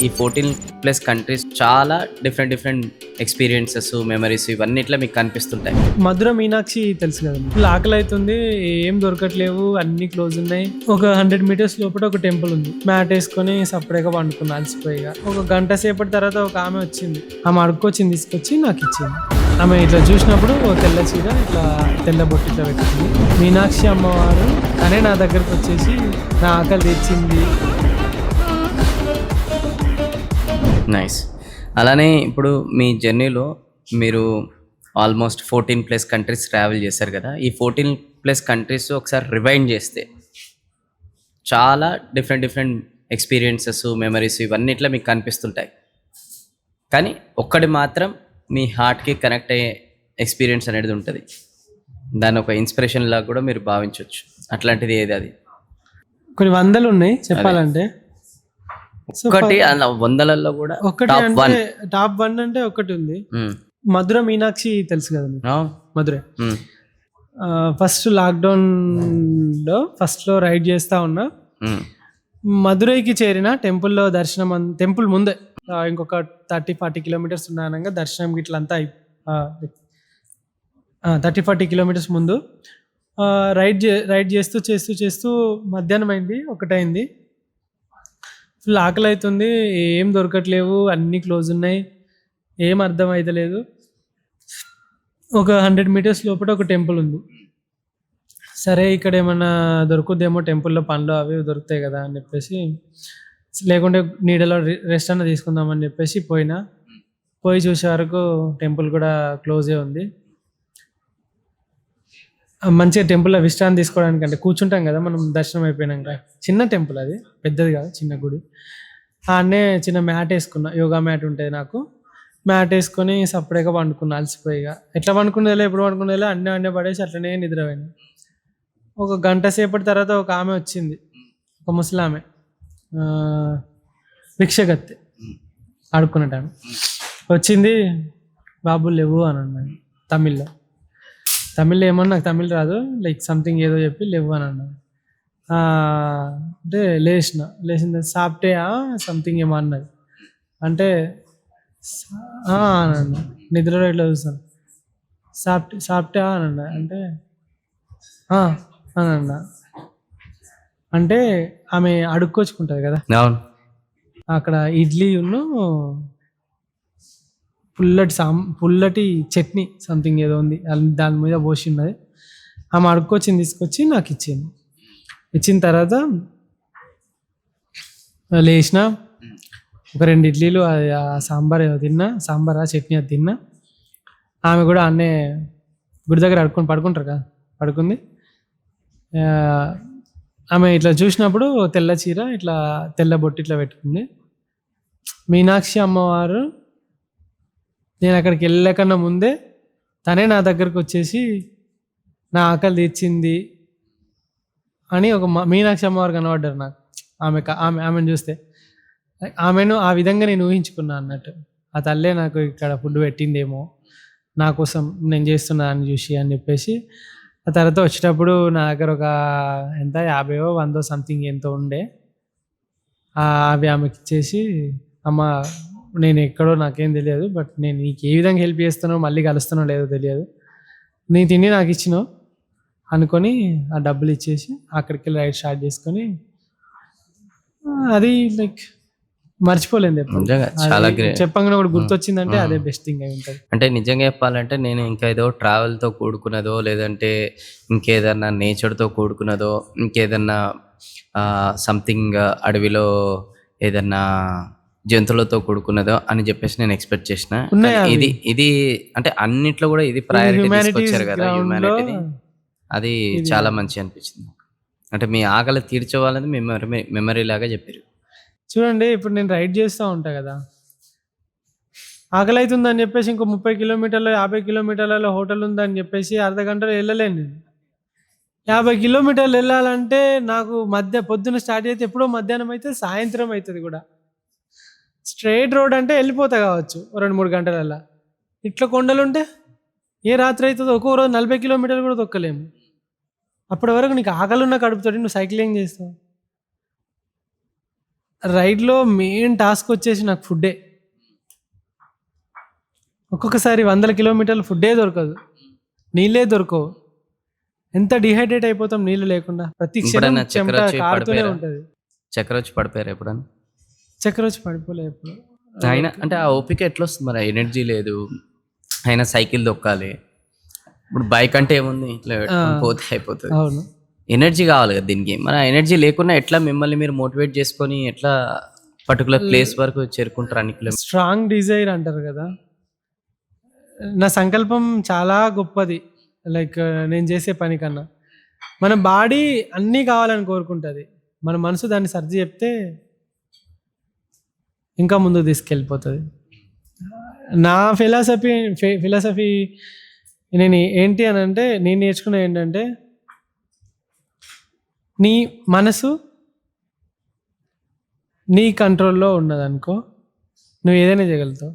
ఈ 14+ కంట్రీస్ చాలా different experiences, memories ఇవన్నిట్లా మీకు కనిపిస్తుంటాయి. మధుర మీనాక్షి తెలుసు కదా, ఫుల్ ఆకలి అవుతుంది, ఏం దొరకట్లేవు, అన్ని క్లోజ్ ఉన్నాయి. ఒక 100 మీటర్స్ లోపల ఒక టెంపుల్ ఉంది. మ్యాట్ వేసుకొని సపరేట్గా పండుకున్నా అలసిపోయిగా. ఒక గంట సేపటి తర్వాత ఒక ఆమె వచ్చింది. ఆమె అడుక్కొచ్చింది, తీసుకొచ్చి నాకు ఇచ్చింది. ఆమె ఇట్లా చూసినప్పుడు ఓ తెల్ల చీర, ఇట్లా తెల్ల బొట్టు ఇట్లా పెట్టింది. మీనాక్షి అమ్మవారు తనే నా దగ్గరకు వచ్చేసి నా ఆకలి తెచ్చింది. నైస్. అలానే ఇప్పుడు మీ జర్నీలో మీరు ఆల్మోస్ట్ 14+ కంట్రీస్ ట్రావెల్ చేశారు కదా! ఈ 14+ కంట్రీస్ ఒకసారి రివైండ్ చేస్తే చాలా డిఫరెంట్ ఎక్స్‌పీరియన్సెస్, మెమరీస్ ఇవన్నిట్లా మీకు కనిపిస్తుంటాయి. కానీ ఒక్కటి మాత్రం మీ హార్ట్‌కి కనెక్ట్ అయ్యే ఎక్స్‌పీరియన్స్ అనేది ఉంటది. దాన్ని ఒక ఇన్స్పిరేషన్ లాగా కూడా మీరు భావించొచ్చు. అట్లాంటిది ఏది అది? కొన్ని వందలు ఉన్నాయి చెప్పాలంటే. ఒకటి అలా వందలలో కూడా ఒకటి టాప్ అంటే 1. టాప్ 1 అంటే ఒకటి ఉంది. మధుర మీనాక్షి తెలుసు కదా మీకు? మధురై. ఫస్ట్ లాక్డౌన్ లో ఫస్ట్ లో రైడ్ చేస్తా ఉన్నా. మధురైకి చేరిన టెంపుల్లో దర్శనం, టెంపుల్ ముందే ఇంకొక 30-40 కిలోమీటర్స్ ఉన్నాయనగా దర్శనం ఇట్లంతా 30-40 కిలోమీటర్స్ ముందు రైడ్ చేస్తూ మధ్యాహ్నం అయింది, ఒకటైంది. ఫుల్ ఆకలి అవుతుంది, ఏం దొరకట్లేవు, అన్నీ క్లోజ్ ఉన్నాయి, ఏం అర్థం అవుతలేదు. ఒక 100 మీటర్స్ లోపల ఒక టెంపుల్ ఉంది. సరే ఇక్కడ ఏమన్నా దొరుకుద్దేమో, టెంపుల్లో పండ్లు అవి దొరుకుతాయి కదా అని చెప్పేసి, లేకుంటే నీడలో రెస్ట్ అన్న తీసుకుందామని చెప్పేసి పోయి చూసే వరకు టెంపుల్ కూడా క్లోజే ఉంది. మంచిగా టెంపుల్లో విశ్రాంతి తీసుకోవడానికి, అంటే కూర్చుంటాం కదా మనం దర్శనం అయిపోయినాక. చిన్న టెంపుల్ అది, పెద్దది కాదు, చిన్న గుడి. ఆడనే చిన్న మ్యాట్ వేసుకున్నా, యోగా మ్యాట్ ఉంటుంది నాకు. మ్యాట్ వేసుకొని సపరేట్గా పండుకున్నా అలసిపోయిగా. ఎట్లా పండుకునేలా, ఎప్పుడు పండుకునేలా అన్నీ పడేసి అట్లనే నిద్రపోయినా. ఒక గంట సేపటి తర్వాత ఒక ఆమె వచ్చింది, ఒక ముసలామె, భిక్షగత్తె, ఆడుకున్నట్టు ఆమె వచ్చింది. బాబు లేవు అని అన్నాను తమిళ్లో ఏమన్నా, నాకు తమిళ్ రాదు, లైక్ సంథింగ్ ఏదో చెప్పి లేవు అని అన్నాను. అంటే లేచిన సాప్టే సంథింగ్ ఏమో అన్నది. అంటే అని అన్నా, నిద్రలో ఇట్లా చూస్తాను. సాప్టే అని అన్నా. అంటే అని అన్నా. అంటే ఆమె అడుక్కొచ్చుకుంటుంది కదా, అక్కడ ఇడ్లీ పుల్లటి చట్నీ సంథింగ్ ఏదో ఉంది, దాని మీద పోసి ఉన్నది. ఆమె అడుక్కొచ్చింది, తీసుకొచ్చి నాకు ఇచ్చిన తర్వాత లేచిన ఒక 2 ఇడ్లీలు, ఆ సాంబార్ ఏదో తిన్నా, చట్నీ అది తిన్నా. ఆమె కూడా అన్నే గుడి దగ్గర పడుకుంటారు కదా, పడుకుంది. ఆమె ఇట్లా చూసినప్పుడు తెల్ల చీర, ఇట్లా తెల్ల బొట్టు ఇట్లా పెట్టుకుంది. మీనాక్షి అమ్మవారు నేను అక్కడికి వెళ్ళకన్నా ముందే తనే నా దగ్గరకు వచ్చేసి నా ఆకలి తీర్చింది అని ఒక మీనాక్షి అమ్మవారు కనబడ్డారు నాకు. ఆమెను చూస్తే ఆమెను ఆ విధంగా నేను ఊహించుకున్నా అన్నట్టు. ఆ తల్లే నాకు ఇక్కడ ఫుడ్ పెట్టిందేమో, నా కోసం నేను చేస్తున్నా అని చూసి అని చెప్పేసి. ఆ తర్వాత వచ్చేటప్పుడు నా దగ్గర ఒక 50-100 సంథింగ్ ఎంతో ఉండే, అవి ఆమెకి ఇచ్చేసి, అమ్మ నేను ఎక్కడో నాకేం తెలియదు, బట్ నేను నీకు ఏ విధంగా హెల్ప్ చేస్తానో, మళ్ళీ కలుస్తానో లేదో తెలియదు, నీ తిండి నాకు ఇచ్చినావు అనుకొని ఆ డబ్బులు ఇచ్చేసి అక్కడికి వెళ్ళి రైడ్ స్టార్ట్ చేసుకొని, అది లైక్ మర్చిపోలేదు. చాలా గ్రేట్. చెప్పంగానే కూడా గుర్తొచ్చిందంటే అదే బెస్ట్ థింగ్ అయి ఉంటుంది. అంటే నిజంగా చెప్పాలంటే నేను ఇంకా ఏదో ట్రావెల్తో కూడుకున్నదో, లేదంటే ఇంకేదన్నా నేచర్తో కూడుకున్నదో, ఇంకేదన్నా సంథింగ్ అడవిలో ఏదన్నా జంతువులతో కూడుకున్నదో అని చెప్పేసి నేను ఎక్స్పెక్ట్ చేసిన. ఇది అంటే అన్నిట్లో కూడా ఇది ప్రయారిటీ తీసుకొచ్చారు కదా, హ్యూమానిటీని. అది చాలా మంచి అనిపించింది. అంటే మీ ఆకలి తీర్చేవాళ్ళని మెమరీ లాగా చెప్పారు. చూడండి, ఇప్పుడు నేను రైడ్ చేస్తూ ఉంటా కదా, ఆకలి అవుతుందని చెప్పేసి ఇంకో 30 కిలోమీటర్లు 50 కిలోమీటర్లలో హోటల్ ఉందని చెప్పేసి అర్ధ గంటలో వెళ్ళలేను నేను. 50 కిలోమీటర్లు వెళ్ళాలంటే నాకు పొద్దున స్టార్ట్ అయితే ఎప్పుడో మధ్యాహ్నం అయితే సాయంత్రం అవుతుంది కూడా. స్ట్రైట్ రోడ్ అంటే వెళ్ళిపోతా కావచ్చు 2-3 గంటలల్లా. ఇట్లా కొండలు ఉంటే ఏ రాత్రి అవుతుందో, ఒక్కో రోజు 40 కిలోమీటర్లు కూడా తొక్కలేము. అప్పటి వరకు నీకు ఆకలి ఉన్న కడుపుతోటి నువ్వు సైక్లింగ్ చేస్తావు. రైడ్లో మెయిన్ టాస్క్ వచ్చేసి నాకు ఫుడ్డే. ఒక్కొక్కసారి 100 కిలోమీటర్లు ఫుడ్డే దొరకదు, నీళ్ళే దొరకవు. ఎంత డిహైడ్రేట్ అయిపోతాం నీళ్ళు లేకుండా. ప్రతి క్షణం ఎప్పుడైనా చక్కెర చెమట వచ్చి కారుతూనే పడిపోయారా? ఉంటుంది. చక్కెర వచ్చి పడిపోయారు ఎప్పుడన్నా? చక్కెర వచ్చి పడిపోలే ఎప్పుడు. అయినా అంటే ఆ ఓపిక ఎట్లా వస్తుంది మరి? ఎనర్జీ లేదు, అయినా సైకిల్ దొక్కాలి. ఇప్పుడు బైక్ అంటే ఏముంది, ఇట్లా పెట్టుకొని పోతే అయిపోతుంది. అవును. ఎనర్జీ కావాలి కదా దీనికి. మరి ఆ ఎనర్జీ లేకుండా ఎట్లా మిమ్మల్ని మీరు మోటివేట్ చేసుకొని ఎట్లా పర్టికులర్ ప్లేస్ వరకు చేరుకుంటారు అన్ని కిలోమీటర్? స్ట్రాంగ్ డిజైర్ అంటారు కదా. నా సంకల్పం చాలా గొప్పది. లైక్ నేను చేసే పని కన్నా మన బాడీ అన్నీ కావాలని కోరుకుంటుంది, మన మనసు దాన్ని సర్ది చెప్తే ఇంకా ముందుకు తీసుకెళ్ళిపోతుంది. నా ఫిలాసఫీ నేను ఏంటి అని అంటే, నేను నేర్చుకున్నది ఏంటంటే, నీ మనసు నీ కంట్రోల్లో ఉన్నదనుకో, నువ్వు ఏదైనా చేయగలుగుతావు.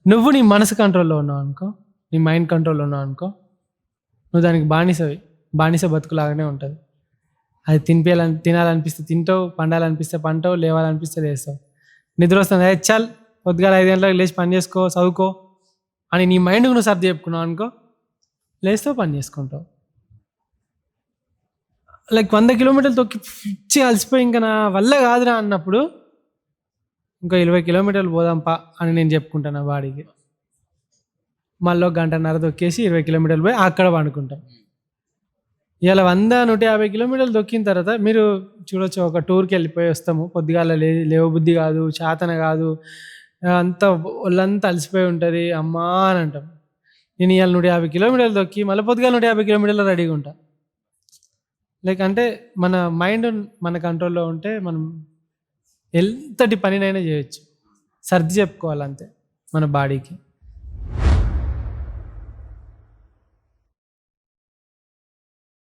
నువ్వు నీ మనసు కంట్రోల్లో ఉన్నావు అనుకో, నీ మైండ్ కంట్రోల్లో ఉన్నావు అనుకో, నువ్వు దానికి బానిస బతుకులాగానే ఉంటుంది. అది తినాలనిపిస్తే తింటావు, పండాలనిపిస్తే పంటావు, లేవాలనిపిస్తే లేస్తావు. నిద్ర వస్తుంది, చాలు పొద్దుగాల 5 గంటలకు లేచి పని చేసుకో, చదువుకో అని నీ మైండ్కి నువ్వు సర్ది చెప్పుకున్నావు అనుకో, లేస్తావు, పని చేసుకుంటావు. లైక్ 100 కిలోమీటర్లు తొక్కి పిచ్చి అలసిపోయి ఇంకా నా వల్ల కాదురా అన్నప్పుడు, ఇంకా 20 కిలోమీటర్లు పోదాంపా అని నేను చెప్పుకుంటాను నా బాడీకి. మళ్ళీ 1 గంటన్నర తొక్కేసి 20 కిలోమీటర్లు పోయి అక్కడ పండుకుంటాం. ఇలా 100-150 కిలోమీటర్లు తొక్కిన తర్వాత మీరు చూడొచ్చు, ఒక టూర్కి వెళ్ళిపోయి వస్తాము, పొద్దుగాల లేవబుద్ధి కాదు, చేతన కాదు, అంతా ఒళ్ళంతా అలసిపోయి ఉంటుంది, అమ్మా అని అంటాం. నేను ఇవాళ 150 కిలోమీటర్లు తొక్కి మళ్ళీ పొద్దుగాల 150 కిలోమీటర్లు రెడీగా ఉంటా. లైక్ అంటే మన మైండ్ మన కంట్రోల్లో ఉంటే మనం ఎంతటి పనినైనా చేయొచ్చు. సర్ది చెప్పుకోవాలంతే మన బాడీకి.